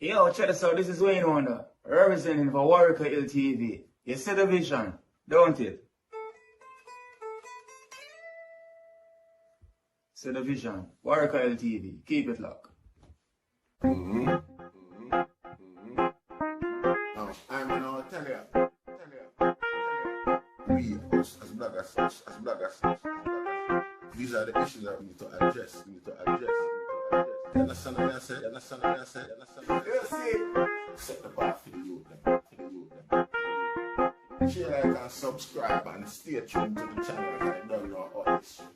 Yo, check this out. This is Wayne Wonder, representing for Warrior LTV. You see the vision, don't it? See the vision. Warrior LTV. Keep it locked. I'm gonna tell you. We, as bloggers, these are the issues that we need to address. You understand what I said? Set the bar for the youth. Share, like, and subscribe, and stay tuned to the channel. I don't know all this shit.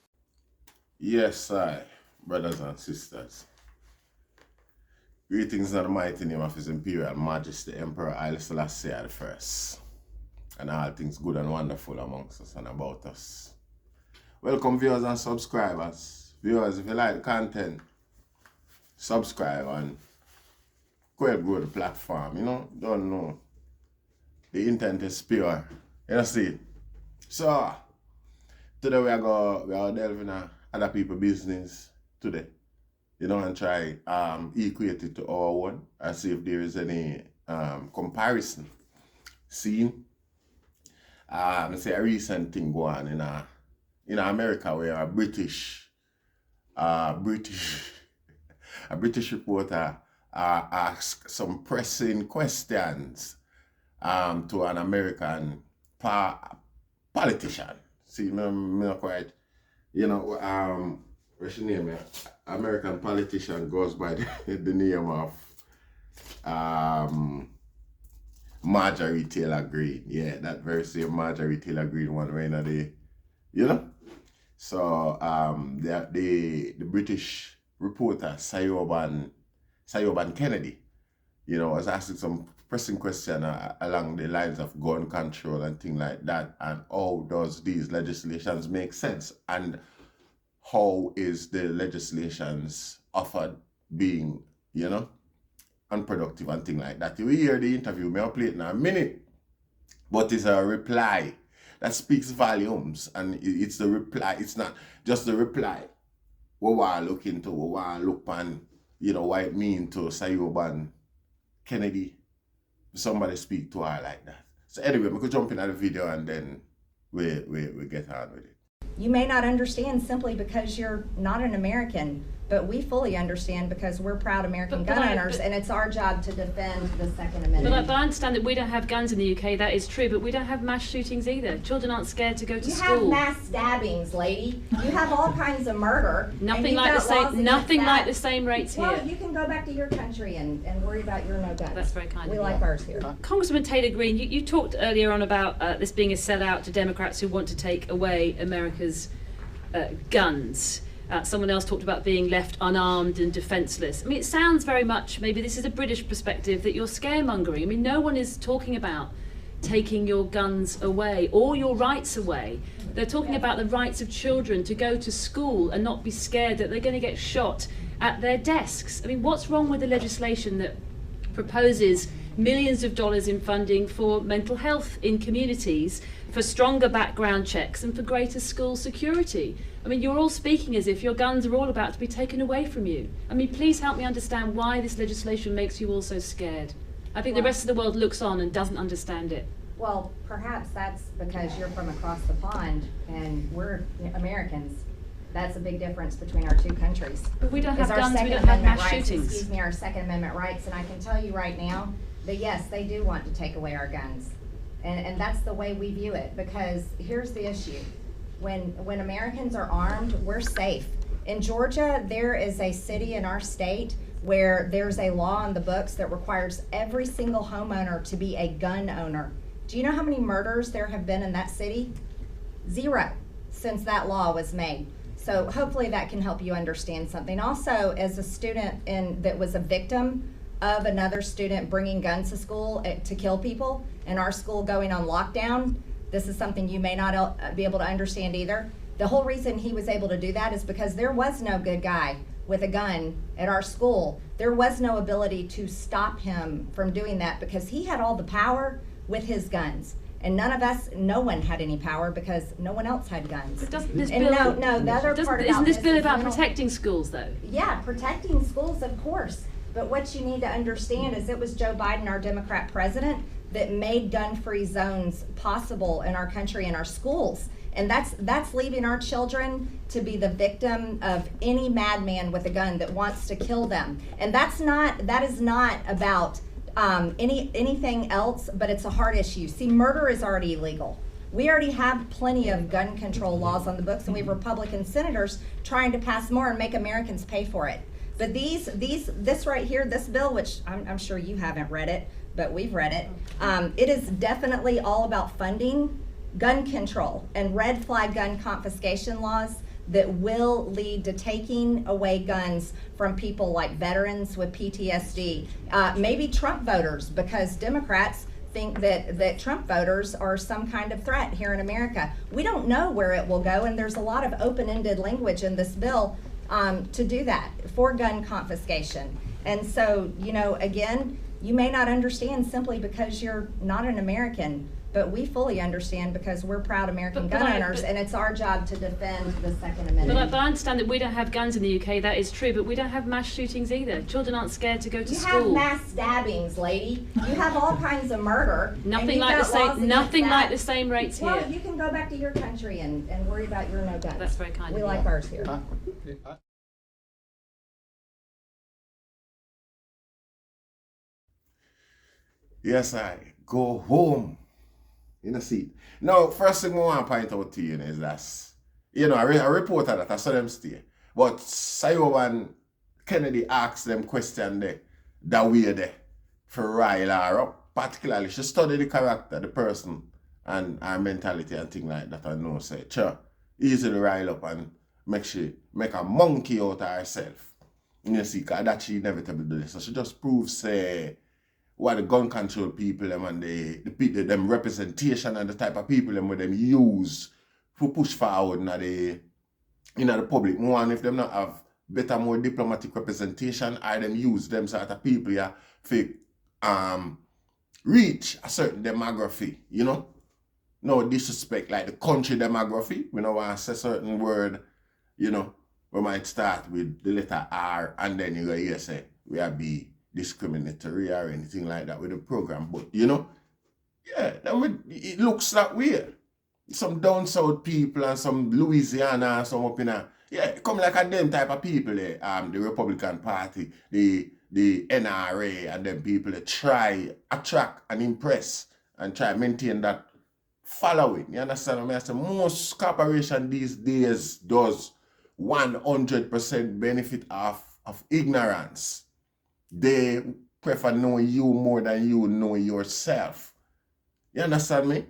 Yes, brothers and sisters. Greetings in the mighty name of His Imperial Majesty Emperor Haile Selassie I, and all things good and wonderful amongst us and about us. Welcome viewers and subscribers. Viewers, if you like the content, subscribe and go the platform, don't know. The intent is pure. You see? So, today we are delving into other people's business today. And try equate it to our one and see if there is any comparison seen. Let's say a recent thing go on in America where a British reporter asked some pressing questions to an American politician. See, me not quite, what's your name? American politician goes by the name of Marjorie Taylor Greene. Yeah, that very same Marjorie Taylor Greene one right now the, So the British reporter Siobhan Kennedy, was asking some pressing question along the lines of gun control and things like that, and how does these legislations make sense, and how is the legislations offered being, unproductive and things like that. You will hear the interview, I'll play it in a minute, but it's a reply that speaks volumes, and it's the reply, it's not just the reply. What we are looking to, what we are look on, what it mean to Siobhan Kennedy, somebody speak to her like that. So anyway, we could jump in at the video and then we get on with it. You may not understand simply because you're not an American, but we fully understand because we're proud American gun owners, and it's our job to defend the Second Amendment. But I understand that we don't have guns in the UK, that is true, but we don't have mass shootings either. Children aren't scared to go to school. You have mass stabbings, lady. You have all kinds of murder. Nothing like the same rates here. Well, you can go back to your country and worry about your no guns. That's very kind of you. We like ours here. Congressman Taylor Greene, you talked earlier on about this being a sellout to Democrats who want to take away America's guns. Someone else talked about being left unarmed and defenceless. I mean, it sounds very much, maybe this is a British perspective, that you're scaremongering. I mean, no one is talking about taking your guns away or your rights away. They're talking about the rights of children to go to school and not be scared that they're going to get shot at their desks. I mean, what's wrong with the legislation that proposes millions of dollars in funding for mental health in communities, for stronger background checks and for greater school security? I mean, you're all speaking as if your guns are all about to be taken away from you. I mean, please help me understand why this legislation makes you all so scared. I think the rest of the world looks on and doesn't understand it. Well, perhaps that's because you're from across the pond and we're Americans. That's a big difference between our two countries. But we don't have guns, we don't have mass shootings. Excuse me, our Second Amendment rights, and I can tell you right now that yes, they do want to take away our guns. And that's the way we view it, because here's the issue. When Americans are armed, we're safe. In Georgia, there is a city in our state where there's a law on the books that requires every single homeowner to be a gun owner. Do you know how many murders there have been in that city? 0 since that law was made. So hopefully that can help you understand something. Also, as a student that was a victim of another student bringing guns to school to kill people, and our school going on lockdown, this is something you may not be able to understand either. The whole reason he was able to do that is because there was no good guy with a gun at our school. There was no ability to stop him from doing that because he had all the power with his guns. And no one had any power because no one else had guns. But doesn't this and bill, the other part isn't this bill about mental, protecting schools though? Yeah, protecting schools, of course. But what you need to understand is it was Joe Biden, our Democrat president, that made gun-free zones possible in our country and our schools. And that's leaving our children to be the victim of any madman with a gun that wants to kill them. And that is not about anything else, but it's a hard issue. See, murder is already illegal. We already have plenty of gun control laws on the books, and we have Republican senators trying to pass more and make Americans pay for it. But this right here, this bill, which I'm sure you haven't read it, but we've read it, it is definitely all about funding gun control and red flag gun confiscation laws that will lead to taking away guns from people like veterans with PTSD, maybe Trump voters, because Democrats think that Trump voters are some kind of threat here in America. We don't know where it will go, and there's a lot of open-ended language in this bill to do that for gun confiscation. And so, you know, again, you may not understand simply because you're not an American, but we fully understand because we're proud American gun owners, and it's our job to defend the Second Amendment. But I understand that we don't have guns in the UK, that is true, but we don't have mass shootings either. Children aren't scared to go to school. You have mass stabbings, lady. You have all kinds of murder. Nothing like the same rates here. Well, you can go back to your country and worry about your no guns. That's very kind of We you. like ours here. Yes, I go home. You know, see. Now, first thing I want to point out to you is that, you know, a reporter that I saw them stay. But Siobhan Kennedy asked them question there, that way there, for rile her up. Particularly, she studied the character, the person, and her mentality and things like that. And know, say, sure, easily rile up and make a monkey out of herself. You see, because that she inevitably do this. So she just proves, say, what the gun control people them and them representation and the type of people them with them use to push forward in the public. One, if them not have better, more diplomatic representation, or them use them sort of people for reach a certain demography, you know? No disrespect like the country demography. We don't want to say certain word, you know, we might start with the letter R and then you say we are be discriminatory or anything like that with the program, but you know, yeah, it looks that way. Some down south people and some Louisiana and some up in come like a them type of people, the Republican Party, the NRA and them people that try attract and impress and try maintain that following. You understand what I say? Most corporation these days does 100% benefit of ignorance. They prefer knowing you more than you know yourself. You understand me?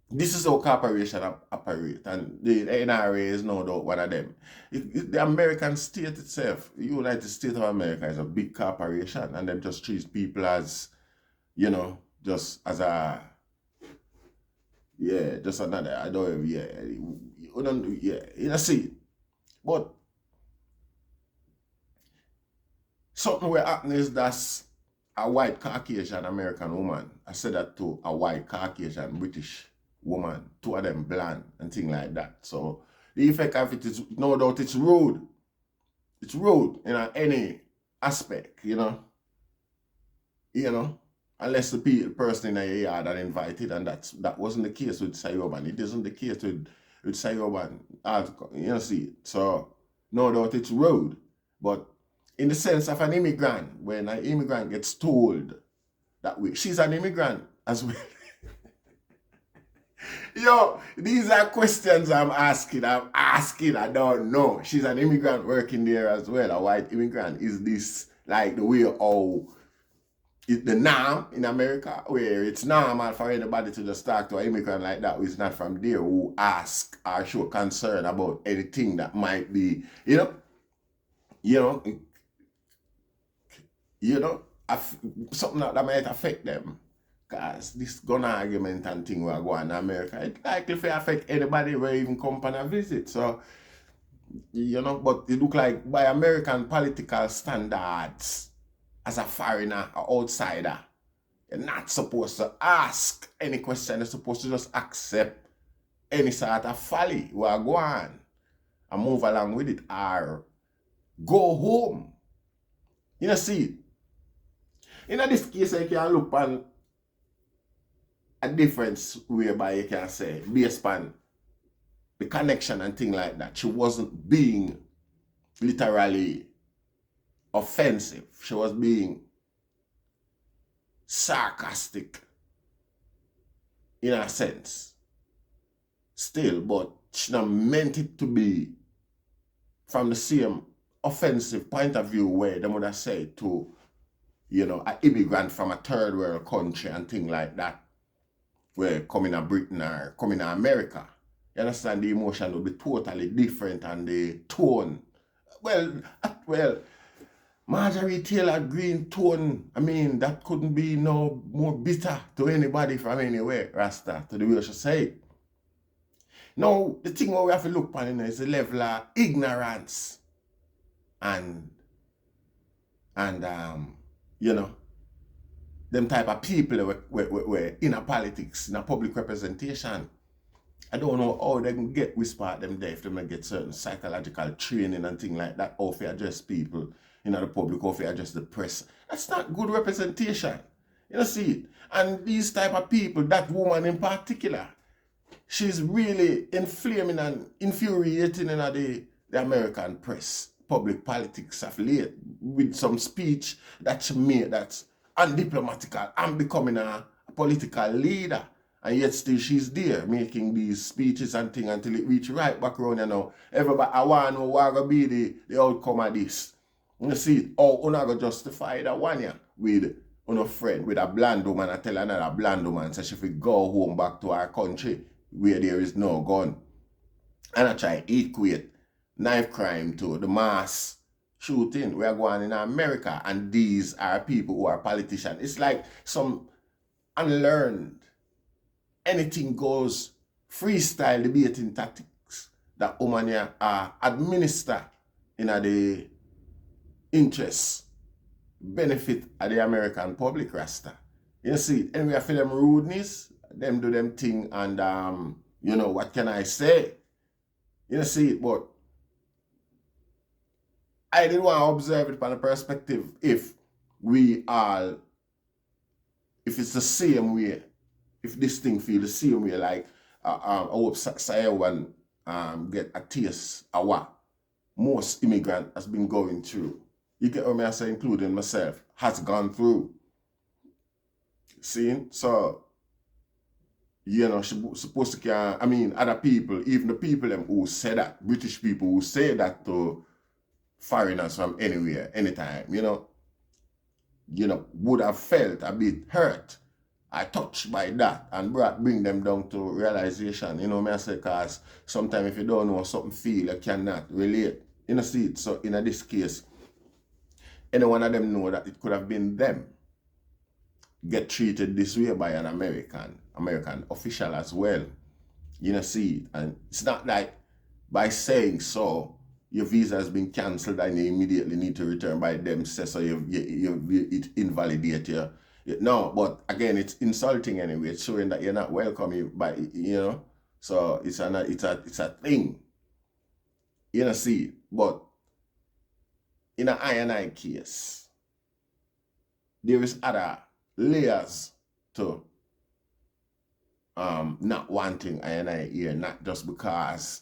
This is how corporations operate, and the NRA is no doubt one of them. The American state itself, the United States of America, is a big corporation, and them just treat people as, you know, just as a, just another, I don't know, you see. But something will happen is that a white Caucasian American woman, I said that to a white Caucasian British woman, two of them blonde and things like that. So the effect of it is no doubt it's rude. It's rude in any aspect, you know. You know, unless the person in your yard are invited, and that wasn't the case with Siobhan. It isn't the case with Siobhan. You know, see. So no doubt it's rude, but in the sense of an immigrant, when an immigrant gets told that way, she's an immigrant as well. Yo, these are questions I'm asking, I don't know. She's an immigrant working there as well, a white immigrant. Is this like the way how is the norm in America, where it's normal for anybody to just talk to an immigrant like that who is not from there, who ask or show concern about anything that might be, something that might affect them. Because this gun argument and thing we are going in America, it likely to affect anybody who even come on a visit. So, but it look like by American political standards, as a foreigner or outsider, you're not supposed to ask any question. You're supposed to just accept any sort of folly we are going and move along with it, or go home. You know, see, in this case, you can look on a difference whereby you can say, based on the connection and thing like that, she wasn't being literally offensive. She was being sarcastic in a sense. Still, but she not meant it to be from the same offensive point of view where they would have said to, you know, an immigrant from a third world country and thing like that, where coming to Britain or coming to America. You understand, the emotion will be totally different and the tone. Well, Marjorie Taylor Greene tone, I mean, that couldn't be no more bitter to anybody from anywhere, Rasta, to the way she say it. Now, the thing what we have to look upon is the level of ignorance and you know, them type of people were in a politics, in a public representation. I don't know how they can get whisper them there if they get certain psychological training and things like that, how to address people in the public, how to address the press. That's not good representation. You know, see it. And these type of people, that woman in particular, she's really inflaming and infuriating in the American press, public politics of late, with some speech that she made that's undiplomatical and becoming a political leader. And yet still she's there making these speeches and things until it reach right back around, you know. Everybody, I want to know what will be the outcome of this. You see it, how you go justify that one yeah, with a friend, with a blind woman, I tell another blind woman, so she will go home back to our country where there is no gun. And I try to equate knife crime to the mass shooting we are going in America, and these are people who are politicians. It's like some unlearned, anything goes freestyle debating tactics that women administer in the interests, benefit of the American public, Rasta. You see, and we are feeling rudeness, them do them thing, and you know, what can I say? You see it, but I didn't want to observe it from the perspective if it's the same way, if this thing feel the same way, like I hope Sayawan get a taste of what most immigrant has been going through. You get what I say, including myself, has gone through. See? So, you know, she supposed to care, I mean, other people, even the people who say that, British people who say that to foreigners from anywhere, anytime, you know, would have felt a bit hurt or touched by that and bring them down to realization, you know, me I say, because sometimes if you don't know something feel, you cannot relate. You know, see it? So in this case, any one of them know that it could have been them get treated this way by an American official as well. You know, see it? And it's not like by saying so, your visa has been cancelled and you immediately need to return by them, so it invalidates you. No, but again, it's insulting anyway. It's showing that you're not welcome by, you know. So it's a thing. You know, see, but in an I&I case, there is other layers to not wanting I&I here, not just because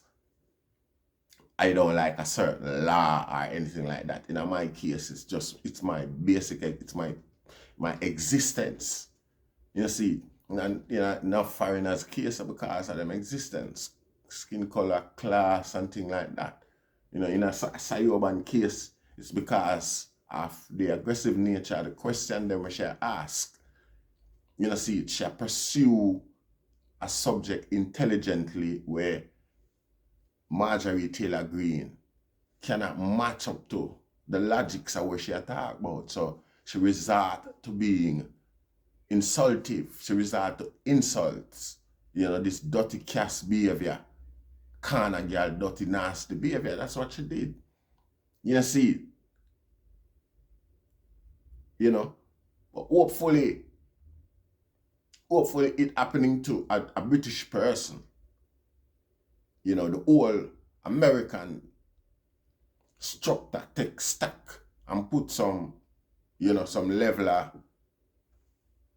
I don't like a certain law or anything like that. In my case, it's my basic, it's my existence. You see, and you know, enough foreigners case because of them existence, skin color, class, and things like that. You know, in a Siobhan case, it's because of the aggressive nature of the question them she ask. You know, see, she pursue a subject intelligently where Marjorie Taylor Greene cannot match up to the logics of what she talk about. So she resort to being insultive. She resort to insults. You know, this dirty cass behavior, kind of girl, dirty nasty behavior. That's what she did. You know, see, you know, but hopefully it happening to a British person. You know, the whole American structure take stack and put some you know, some level of,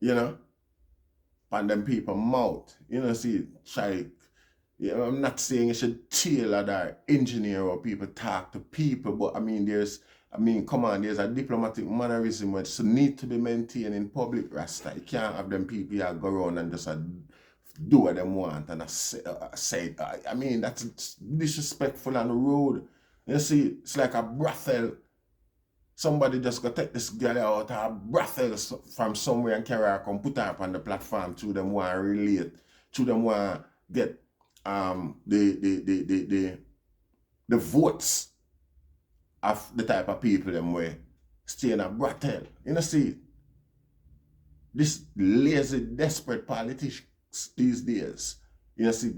you know, on them people mouth. You know, see, try, you know, I'm not saying you should tailor that engineer or people talk to people, but I mean, come on, there's a diplomatic mannerism which need to be maintained in public, Rasta. You can't have them people that go around and just do what they want and say, I mean, that's disrespectful and rude. You see, it's like a brothel. Somebody just go take this girl out of a brothel from somewhere and carry her, come put her up on the platform to them want to relate, to them want to get the votes of the type of people them way stay in a brothel. You know, see, this lazy, desperate politicians these days, you know, see,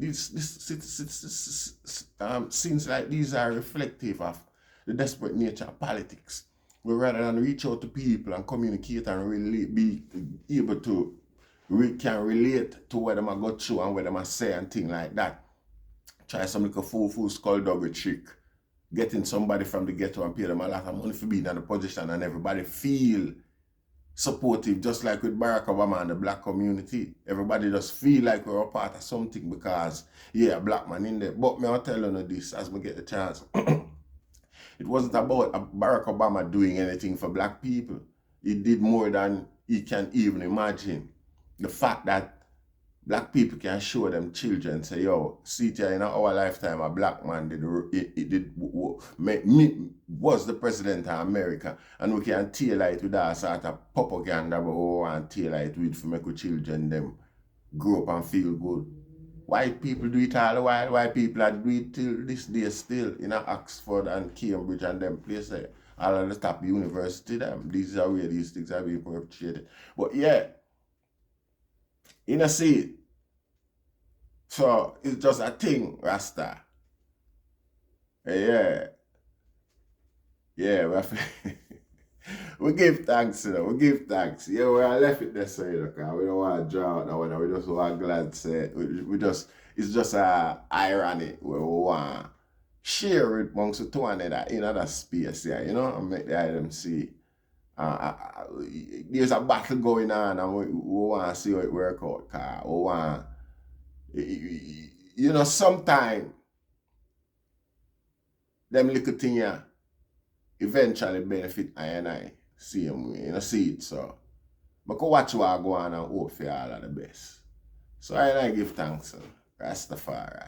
scenes like these are reflective of the desperate nature of politics. We rather than reach out to people and communicate and really be able to can relate to what them I go through and what them I say and things like that. Try some little fool skullduggery trick. Getting somebody from the ghetto and pay them a lot of money for being in the position and everybody feel supportive, just like with Barack Obama and the black community. Everybody just feel like we're a part of something because, yeah, a black man in there. But me I'll tell you this as we get the chance. It wasn't about Barack Obama doing anything for black people. He did more than he can even imagine. The fact that black people can show them children, say, yo, see here in our lifetime, a black man was the president of America, and we can tailor it with that sort of propaganda, but we want to tailor it with to make our children them grow up and feel good. White people do it all the while. White people are do it till this day still in Oxford and Cambridge and them places. All of the top university them. These are where these things are being perpetrated. But yeah, you know, see, so it's just a thing, Rasta. Yeah. Yeah, we give thanks, you know, we give thanks. Yeah, we are left it there, so, you know, because we don't want to draw out that one, we just want to glad say, it's just a irony where we want to share it amongst the two another in other space, yeah, you know, and make the item see. There's a battle going on and we want to see how it work out, because we want, you know, sometimes them little thing, yeah, eventually benefit I and I same way, you know, see it, so I can watch what I go on and hope for all of the best. So I give thanks, Rastafari.